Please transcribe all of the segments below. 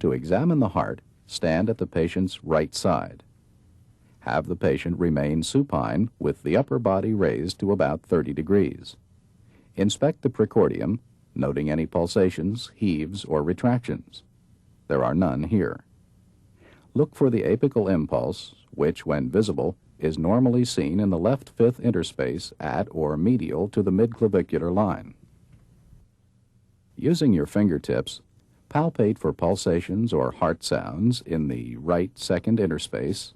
To examine the heart, stand at the patient's right side. Have the patient remain supine with the upper body raised to about 30 degrees. Inspect the precordium, noting any pulsations, heaves, or retractions. There are none here. Look for the apical impulse, which, when visible, is normally seen in the left fifth interspace at or medial to the midclavicular line. Using your fingertips, palpate for pulsations or heart sounds in the right second interspace,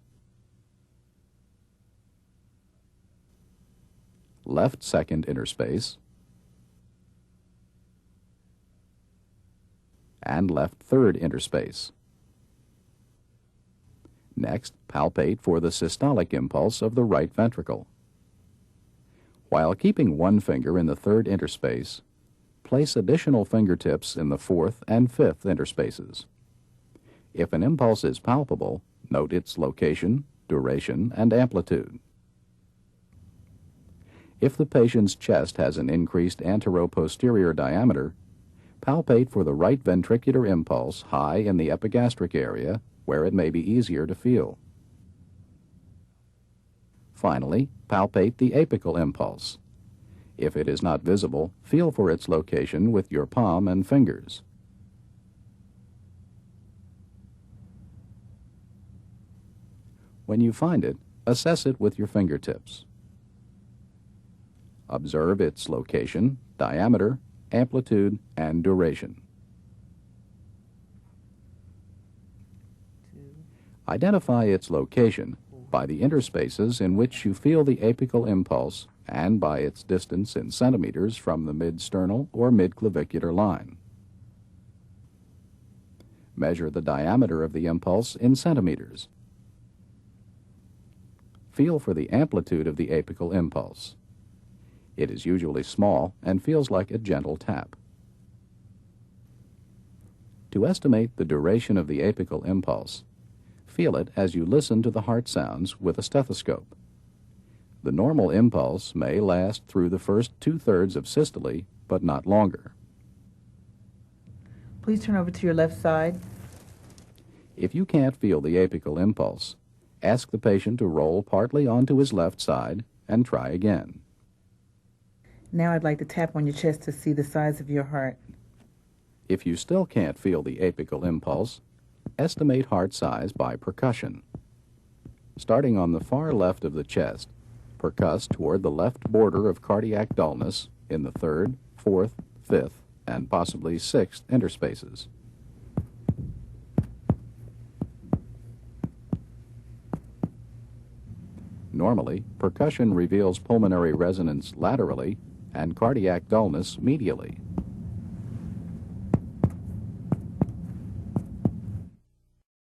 left second interspace, and left third interspace. Next, palpate for the systolic impulse of the right ventricle. While keeping one finger in the third interspace, place additional fingertips in the fourth and fifth interspaces. If an impulse is palpable, note its location, duration, and amplitude. If the patient's chest has an increased anteroposterior diameter, palpate for the right ventricular impulse high in the epigastric area, where it may be easier to feel. Finally, palpate the apical impulse. If it is not visible, feel for its location with your palm and fingers. When you find it, assess it with your fingertips. Observe its location, diameter, amplitude, and duration. Identify its location by the interspaces in which you feel the apical impulse and by its distance in centimeters from the midsternal or midclavicular line. Measure the diameter of the impulse in centimeters. Feel for the amplitude of the apical impulse. It is usually small and feels like a gentle tap. To estimate the duration of the apical impulse, feel it as you listen to the heart sounds with a stethoscope. The normal impulse may last through the first 2/3 of systole, but not longer. Please turn over to your left side. If you can't feel the apical impulse, ask the patient to roll partly onto his left side and try again. Now I'd like to tap on your chest to see the size of your heart. If you still can't feel the apical impulse, estimate heart size by percussion. Starting on the far left of the chest, percuss toward the left border of cardiac dullness in the third, fourth, fifth, and possibly sixth interspaces. Normally, percussion reveals pulmonary resonance laterally and cardiac dullness medially.